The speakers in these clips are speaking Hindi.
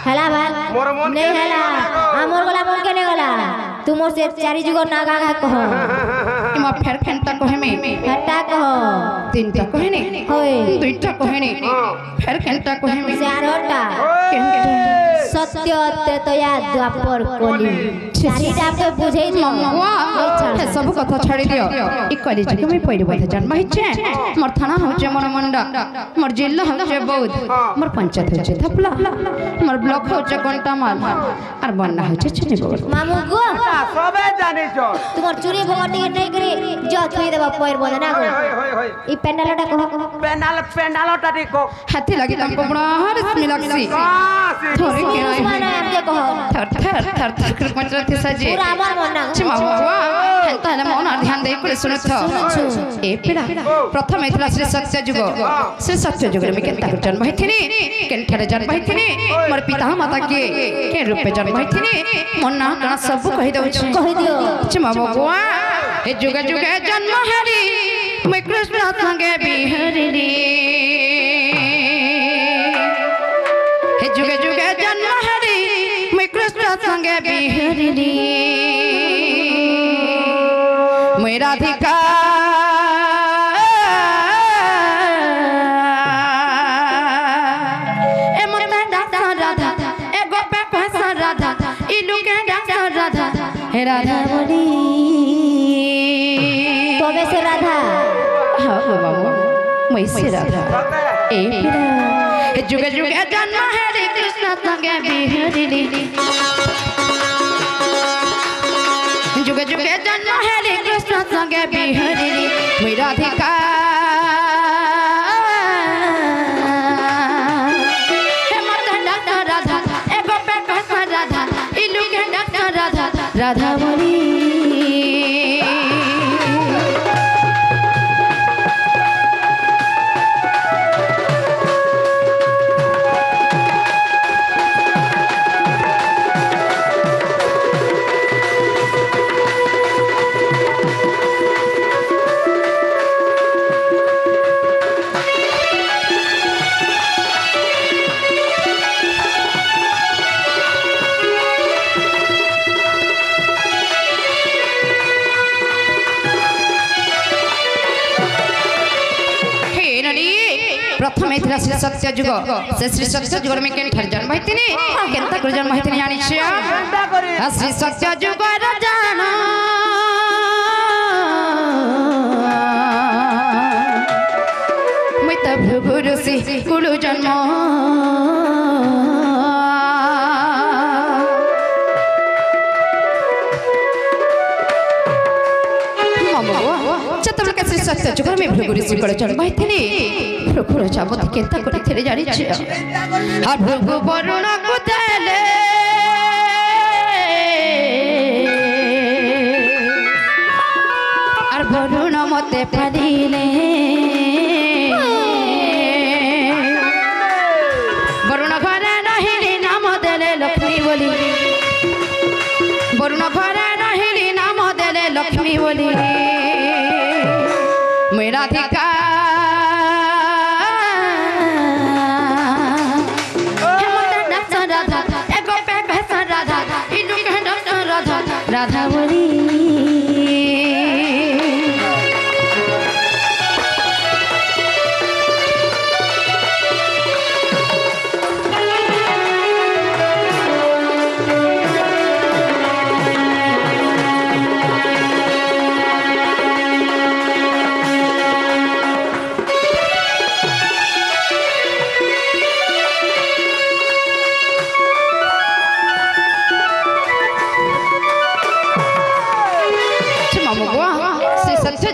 हेला भाल मोर मन नहीं हेला हमर गला मन के नहीं गला तुमोर से चारी जुगो ना गा कहो इमा फेर खेनता कहे में हटा कहो तीनटा कहे ने होय दुईटा कहे ने फेर खेनता कहे में चारोटा सत्य त्रेतया द्वापर कली चारिटा पे बुझै दियो वाह सब कथा छाड़ी दियो ई कली जुग में पहिले बथे जन्म हिचे मोर थाना होचे मोर मंडा मोर जिल्ला होचे बौद्ध मोर पंचायत होचे थपला मोर ब्लॉक होचे कंटामाल और बन्ना होचे चिनीबोर मामू गो सबे जानि छ तुमर चुरी भगटी नहीं करे जो थई देबा पैर बोले ना गो होय ई पेंडालटा कहो पेंडालटा देखो हाथी लगी तुमको बड़ा हर मिलाक्सी थोड़ी के नहीं माने हमके कहो थर थर थर थर कर पंचायत सजे पूरा हमर मन ना चिमा बाबा हेंता हेले मन ध्यान दे करे सुनत ए पिला प्रथम एथला श्री सत्य जुग श्री सत्य जुग में केनता कर जन्म हैथिनी केनठारे जन्म हैथिनी मोर पिता माता के रूप में जन्म हैथिनी मन ना कना सब कहि दउ छी कहि दियो चिमा बाबा हे जुग जुग जन्म हरि मैं कृष्ण संगे बिहरिनी हे जुग जुग जन्म हरि मैं कृष्ण संगे बिहरिनी मैं राधिका ए मते डाक्टर राधा ए गोपे पैसा राधा इलू के डाक्टर राधा हे राधा बोली तबे से राधा हाँ बाबू मैं से राधा ए पिरा हे जुग जुग जन्म हरि कृष्ण संगे बिहरिनी जुग जुग जन्म हरि कृष्ण संगे बिहरिनी मैं राधिका हे मते डाक्टर राधा ए गोपे पैसा राधा इलू के डाक्टर राधा राधा बोली प्रथम एथला श्री सत्य जुग से श्री सत्य जुग में केन ठर जन्म हैतिनी केनता कर जन्म हैतिनी जानि छिया श्री सत्य जुग राजान मैं तब गुरु से कुलु जन्म चतुर के श्री सत्य जुग में भृगुरी से कर जन्म हैतिनी भृगुर जाबत केनता करि थेरे जानि छिया आ भृगु वरुण को देले আর বরুণ মতে পারিলে বরুণ ঘরে রহিলি নাম দেলে লক্ষ্মী বলি বরুণ ঘরে রহিলি নাম দেলে লক্ষ্মী বলি মই রাধিকা राधा बोली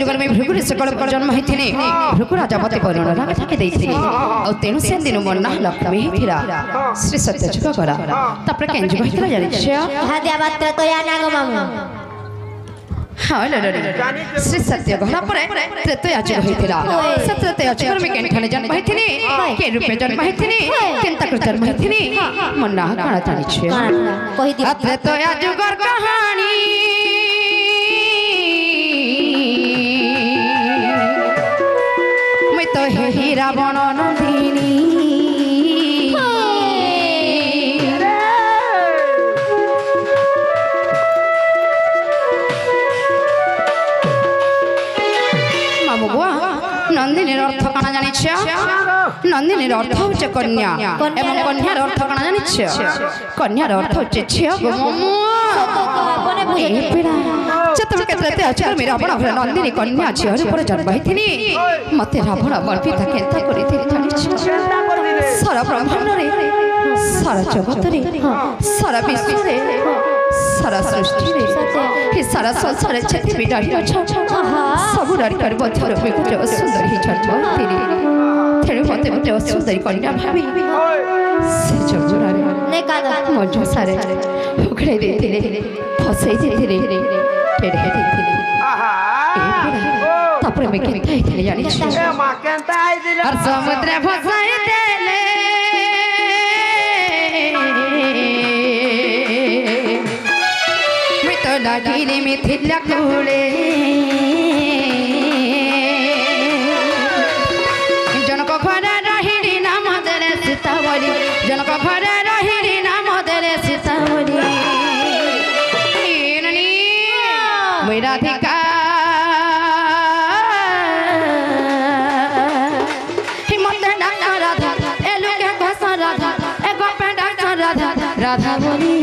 जुगर में भृगु सकल जन्म हैथिने भृगु राजा पति वरुण राजा के दैथिले आ तेनु से दिन मन लक्ष्मी हिथिरा श्री सत्य जुग करा तपर केन जुग हिथिरा जानि छ हादिया मात्र तो या नाग मामू हां लडडी श्री सत्य घरा पर त्रेतया जुग हिथिरा सत्रतया जुग में केन ठाने जन्म हैथिने के रूपे जन्म हैथिने केन तक जन्म हैथिने मन ना काना जानि छ कहि दि त्रेतया जुगर कहानी तो हे रावण नंदिनी নন্দিনীর অর্থ হচ্ছে কন্যা এবং কন্যার অর্থ কোন জানিছ কন্যার অর্থ হচ্ছে ঝিও গো মামু এই পিড়া চতুর ক্ষেত্রে আজকাল মেরা বড় ঘরে নন্দিনী কন্যা ঝিওর উপরে জন্ম হইতিনি মতে রাবণ বলপিতা কেন্তা করিতে জানিছ সারা ব্রহ্মাণ্ডরে সারা জগতরে সারা বিশ্বরে সারা সৃষ্টিরে হে সারা সংসারে যেতে বিদায় অছ ସବୁ ନାରୀଙ୍କର ମଧ୍ୟରେ ଗୋଟେ ସୁନ୍ଦରୀ ଜନ୍ମ ଥିଲେ ତେଣୁ ମୋତେ ଗୋଟେ ସୁନ୍ଦରୀ କନ୍ୟା ଭାବି ସେ ଯମୁନାରେ ମଞ୍ଜୁସାରେ ଉଘଡ଼େଇ ଦେଇଥିଲେ ଫସେଇ ଦେଇଥିଲେ ଟେଢ଼େଇ ଦେଇଥିଲେ ତାପରେ ଆମେ କେନ୍ତା ହେଇଥିଲେ ଜାଣିଛୁ আর সমুদ্রে ফসাই দেলে মৃত লাগিলে মিথিলা কুলে জনক ঘরে রহিলি নাম দেলে সীতাবলী জনক ঘরে রহিলি নাম দেলে সীতাবলী রাধিকা রাধা বলি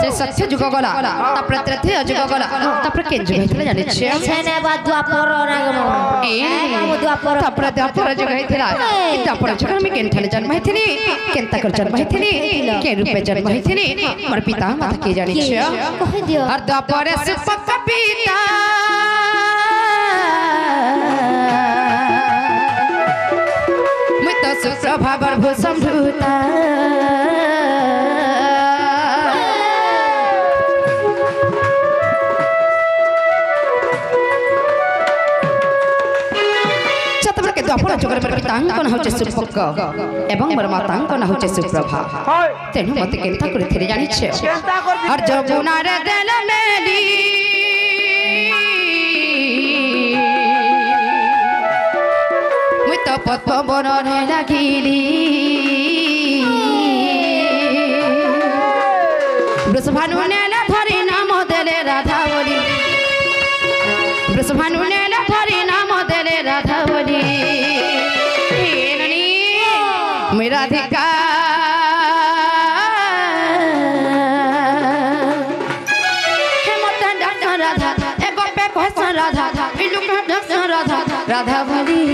से सत्य जुग गला तापर तृतीय जुग गला तापर के जुग हेतले जानि छे छेने बा द्वापर रागम ए द्वापर तापर द्वापर जुग हेतला द्वापर जुग में केनथले जन्म हेथिनी केनता कर जन्म हेथिनी के रूपे जन्म हेथिनी मोर पिता माता के जानि छे कह दियो और द्वापर से पप्पा पिता मत सुप्रभावर भूसंभूता द्वापर जुगर मोर पितांक ना होचे सुपक एवं मोर मातांक ना होचे सुप्रभा तेनु मते केनता करिथिले जानि छे और जमुना रे देल मेली मुई तो पद्म वन रे लागिली वृषभानु नेला धरि नाम देले राधा बोली वृषभानु नेला धरि नाम देले राधा बोली राधिका राधा राधा राधा राधा भरी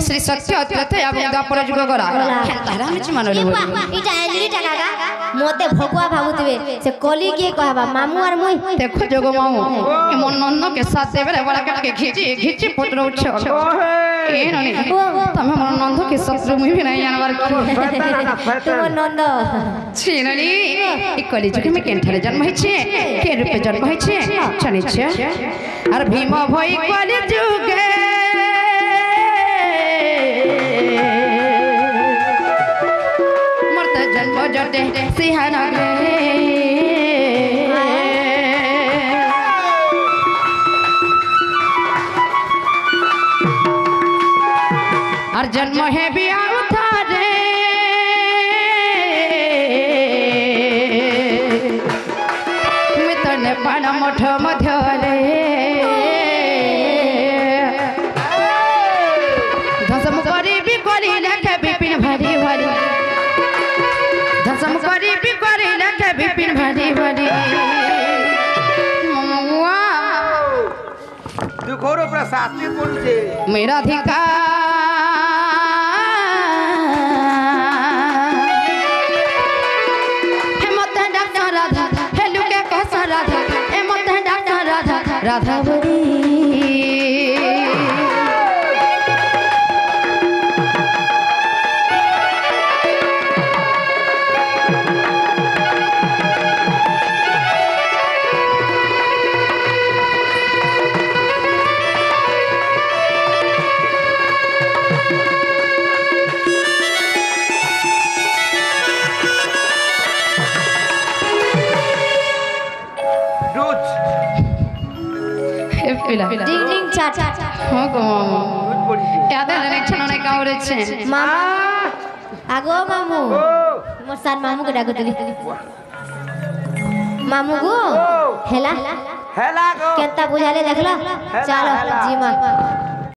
श्री सत्य अत्यत एवं द्वापर जुग गला तारा हम मानले इटा अंजलि टाका मोते भगवा भाबुतबे से कली के कहबा मामू और मुई देखो जोग मामू ए मन नंद के साथ देबे बड़ा के खींची खींची पुत्र उछ ए ननी तमे मन नंद के शत्रु मुई भी नहीं जानबार तुम नंद छी ननी ई कली जुग में केनथरे जन्म होइछे के रूपे जन्म होइछे जानि छे और भीम भई कली जुगे जन्म जटे सिंहनगरे और जन्म है बियाह थारे मितने पान मठ मध्यरे धसम करी भी करी लेखे विपिन भारी भारी धसम करी भी करी लेखे विपिन भारी भारी दुखोर प्रशासनिक पुरुषे मेरा अधिकार हे मत डॉक्टर राधा हे लुके कोस राधा हे मत डॉक्टर राधा राधा बरी পিলা ডিং ডিং চাট হ্যাঁ গো মামু দুধ পড়িছে এদের ইলেকশন অনেক কাউরেছে মামা আগো মামু মোর সার মামু কে ডাকো দিলি মামু গো হেলা হেলা গো কেনতা বুঝালে দেখলা চলো জিমা